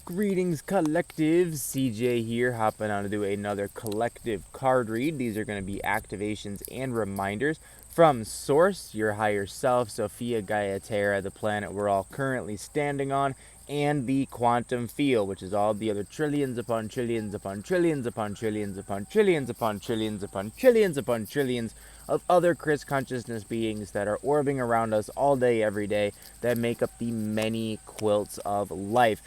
Greetings, collective. CJ here, hopping on to do another collective card read. These are going to be activations and reminders from Source, your higher self, Sophia Gaia Terra, the planet we're all currently standing on, and the quantum field, which is all the other trillions upon trillions upon trillions upon trillions upon trillions upon trillions upon trillions upon trillions of other Chris consciousness beings that are orbiting around us all day, every day, that make up the many quilts of life.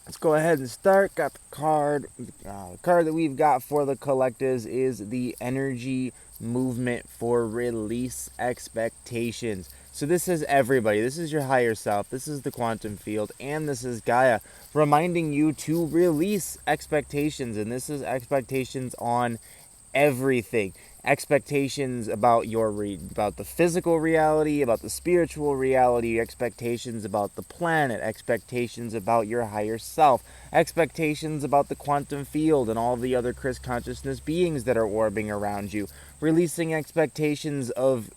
Let's go ahead and start. Got the card. The card that we've got for the collectives is the energy movement for release expectations. So this is everybody. This is your higher self. This is the quantum field. And this is Gaia reminding you to release expectations. And this is expectations on everything. Expectations about about the physical reality, about the spiritual reality, expectations about the planet, expectations about your higher self, expectations about the quantum field and all the other Chris consciousness beings that are orbiting around you, releasing expectations of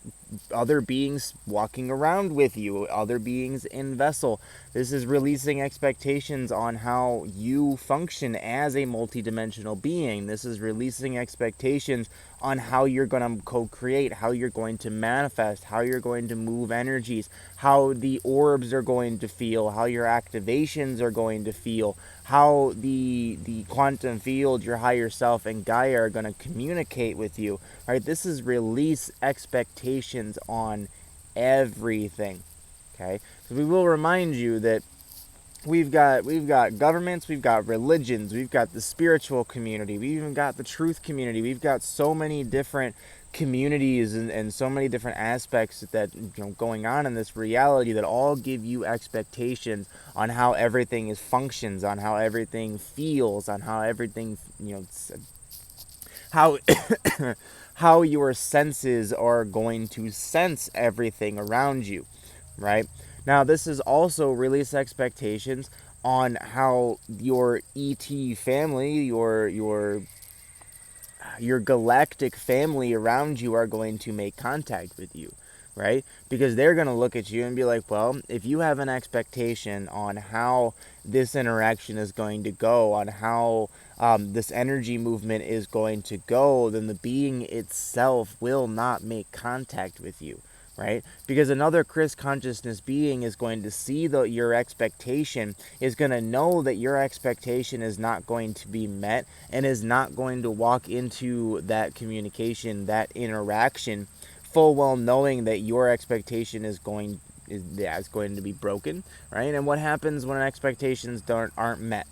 other beings walking around with you, other beings in vessel. This is releasing expectations on how you function as a multidimensional being. This is releasing expectations on how you're going to co-create, how you're going to manifest, how you're going to move energies, how the orbs are going to feel, how your activations are going to feel, how the quantum field, your higher self, and Gaia are going to communicate with you. Right? This is release expectations on everything. Okay? So we will remind you that we've got governments, we've got religions, we've got the spiritual community, we've even got the truth community. We've got so many different communities and so many different aspects that going on in this reality that all give you expectations on how everything is functions, on how everything feels, on how everything how how your senses are going to sense everything around you, right? Now, this is also release expectations on how your ET family, your galactic family around you are going to make contact with you, right? Because they're going to look at you and be like, well, if you have an expectation on how this interaction is going to go, on how this energy movement is going to go, then the being itself will not make contact with you, right? Because another Chris consciousness being is going to see your expectation, is going to know that your expectation is not going to be met, and is not going to walk into that communication, that interaction, full well knowing that your expectation is going to be broken, right? And what happens when expectations aren't met?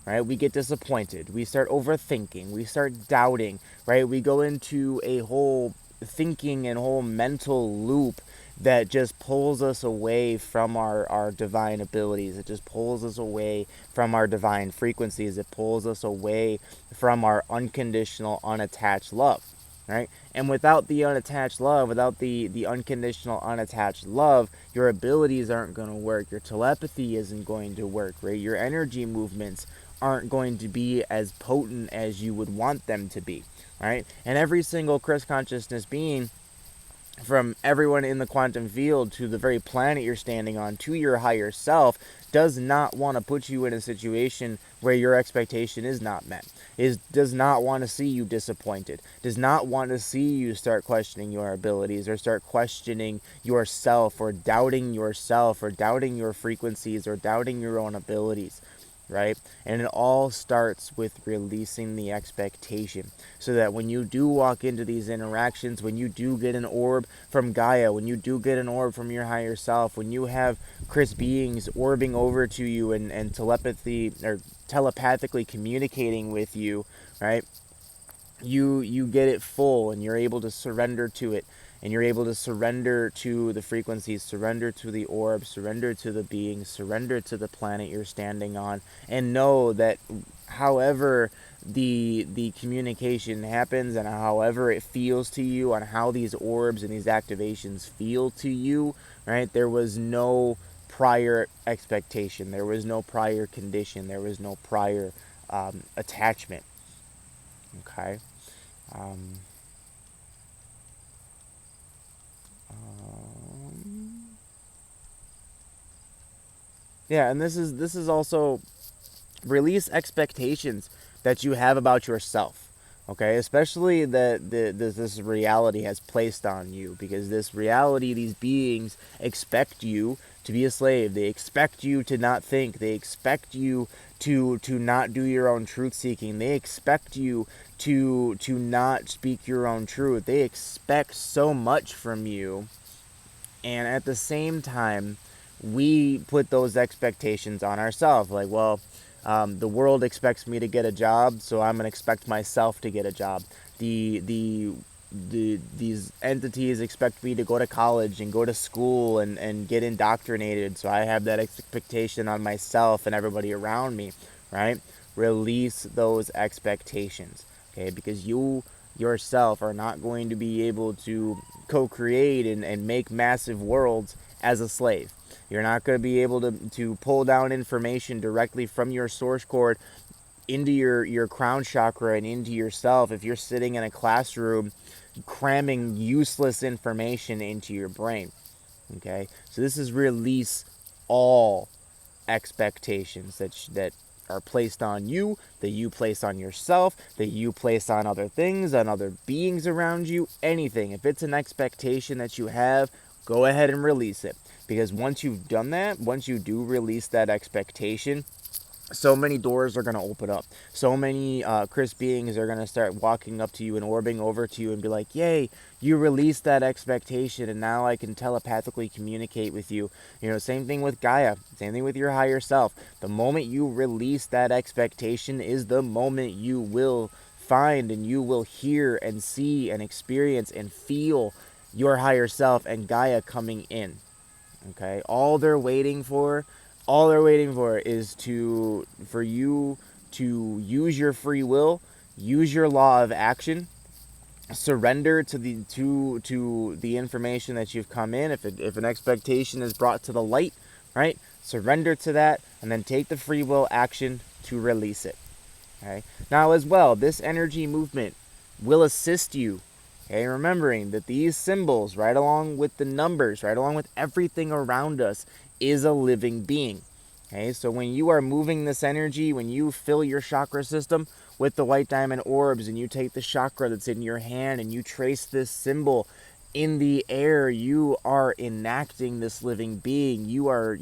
Right? We get disappointed. We start overthinking. We start doubting, right? We go into a whole thinking and whole mental loop that just pulls us away from our divine abilities. It just pulls us away from our divine frequencies. It pulls us away from our unconditional, unattached love, right? And without the unattached love, without the unconditional, unattached love, your abilities aren't going to work. Your telepathy isn't going to work, right? Your energy movements aren't going to be as potent as you would want them to be, right? And every single Chris consciousness being, from everyone in the quantum field to the very planet you're standing on to your higher self, does not want to put you in a situation where your expectation is not met, does not want to see you disappointed, does not want to see you start questioning your abilities, or start questioning yourself, or doubting your frequencies, or doubting your own abilities, right? And it all starts with releasing the expectation, so that when you do walk into these interactions, when you do get an orb from Gaia, when you do get an orb from your higher self, when you have Chris beings orbing over to you and telepathy or telepathically communicating with you, right? You get it full, and you're able to surrender to it, and you're able to surrender to the frequencies, surrender to the orb, surrender to the being, surrender to the planet you're standing on, and know that however the communication happens, and however it feels to you, on how these orbs and these activations feel to you, right? There was no prior expectation, there was no prior condition, there was no prior attachment. Okay. Um, yeah, and this is also Release expectations that you have about yourself. Okay, especially that this reality has placed on you, because this reality, these beings expect you to be a slave. They expect you to not think. They expect you to not do your own truth seeking. They expect you to not speak your own truth. They expect so much from you, and at the same time, we put those expectations on ourselves. Like, well, the world expects me to get a job, so I'm gonna expect myself to get a job. These entities expect me to go to college and go to school and get indoctrinated, so I have that expectation on myself and everybody around me, right? Release those expectations, okay? Because you yourself are not going to be able to co-create and make massive worlds as a slave. You're not going to be able to pull down information directly from your source cord into your crown chakra and into yourself if you're sitting in a classroom cramming useless information into your brain. Okay? So this is release all expectations that are placed on you, that you place on yourself, that you place on other things, on other beings around you, anything. If it's an expectation that you have, go ahead and release it. Because once you've done that, once you do release that expectation, so many doors are going to open up. So many Chris beings are going to start walking up to you and orbiting over to you and be like, yay, you released that expectation and now I can telepathically communicate with you. You know, same thing with Gaia. Same thing with your higher self. The moment you release that expectation is the moment you will find and you will hear and see and experience and feel your higher self and Gaia coming in. Okay? All they're waiting for is for you to use your free will, use your law of action, surrender to the information that you've come in. If an expectation is brought to the light, right? Surrender to that, and then take the free will action to release it. Okay. Now, as well, this energy movement will assist you. Okay, remembering that these symbols, right along with the numbers, right along with everything around us, is a living being. Okay, so when you are moving this energy, when you fill your chakra system with the white diamond orbs and you take the chakra that's in your hand and you trace this symbol in the air, you are enacting this living being. You are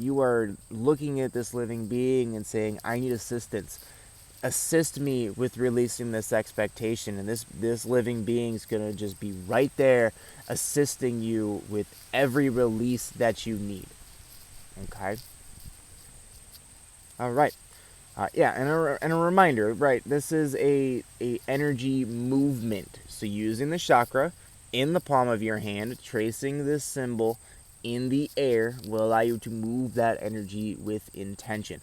looking at this living being and saying, I need assistance. Assist me with releasing this expectation, and this living being is going to just be right there assisting you with every release that you need. Okay. All right. Yeah, and a reminder, right? This is a energy movement. So using the chakra in the palm of your hand, tracing this symbol in the air will allow you to move that energy with intention.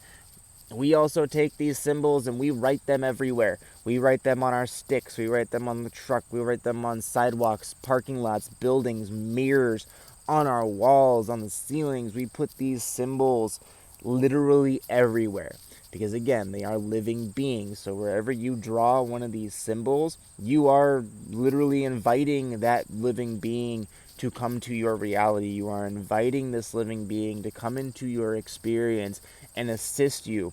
We also take these symbols and we write them everywhere. We write them on our sticks. We write them on the truck. We write them on sidewalks, parking lots, buildings, mirrors, on our walls, on the ceilings. We put these symbols literally everywhere. Because again, they are living beings. So wherever you draw one of these symbols, you are literally inviting that living being to come to your reality. You are inviting this living being to come into your experience and assist you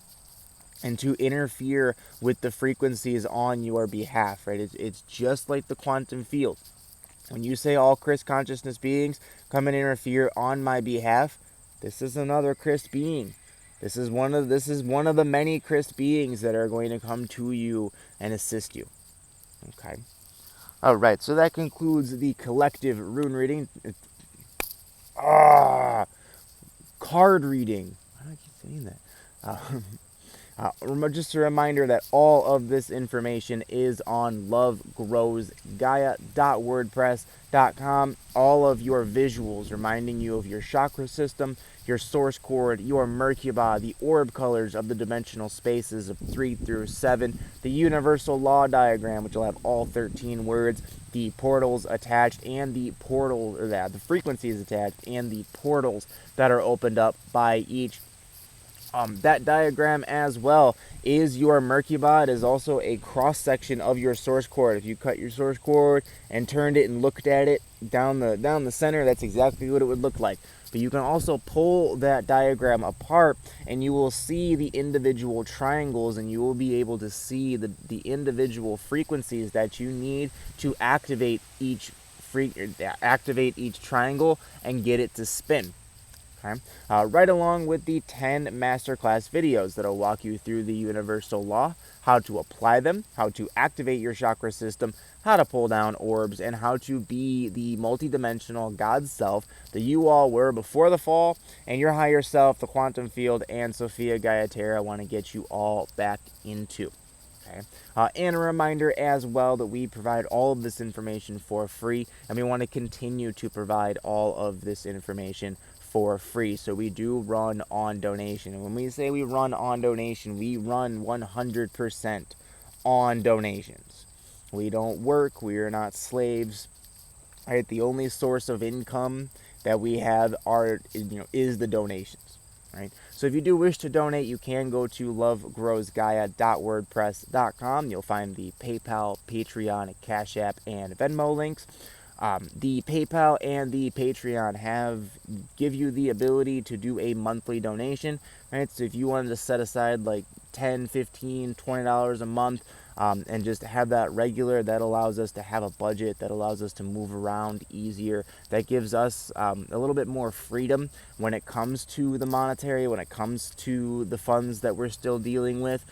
and to interfere with the frequencies on your behalf, right? It's just like the quantum field. When you say all Chris consciousness beings come and interfere on my behalf, this is another Chris being. This is one of the many Chris beings that are going to come to you and assist you. Okay. All right. So that concludes the collective rune reading. Card reading. Why do I keep saying that? Just a reminder that all of this information is on lovegrowsgaia.wordpress.com. All of your visuals reminding you of your chakra system, your source cord, your Merkaba, the orb colors of the dimensional spaces of 3 through 7, the universal law diagram, which will have all 13 words, the portals attached, and the frequencies attached, and the portals that are opened up by each. That diagram as well is your Merkaba. It is also a cross section of your source cord. If you cut your source cord and turned it and looked at it down the center, that's exactly what it would look like. But you can also pull that diagram apart and you will see the individual triangles, and you will be able to see the individual frequencies that you need to activate each triangle and get it to spin. Okay. Right along with the 10 masterclass videos that'll walk you through the universal law, how to apply them, how to activate your chakra system, how to pull down orbs, and how to be the multidimensional God self that you all were before the fall, and your higher self, the quantum field, and Sophia Gaia Terra want to get you all back into. Okay. And a reminder as well that we provide all of this information for free, and we want to continue to provide all of this information for free. So we do run on donation. And when we say we run on donation, we run 100% on donations. We don't work. We are not slaves. Right? The only source of income that we have is the donations. Right? So if you do wish to donate, you can go to lovegrowsgaia.wordpress.com. You'll find the PayPal, Patreon, Cash App, and Venmo links. The PayPal and the Patreon give you the ability to do a monthly donation, right? So if you wanted to set aside like $10, $15, $20 a month, and just have that regular, that allows us to have a budget, that allows us to move around easier, that gives us a little bit more freedom when it comes to the monetary, when it comes to the funds that we're still dealing with.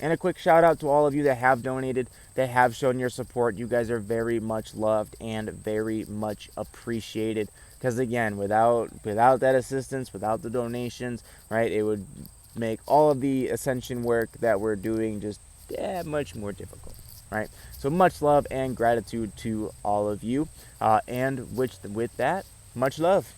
And a quick shout out to all of you that have donated, that have shown your support. You guys are very much loved and very much appreciated. Because again, without that assistance, without the donations, right, it would make all of the ascension work that we're doing just much more difficult, right? So much love and gratitude to all of you. And with that, much love.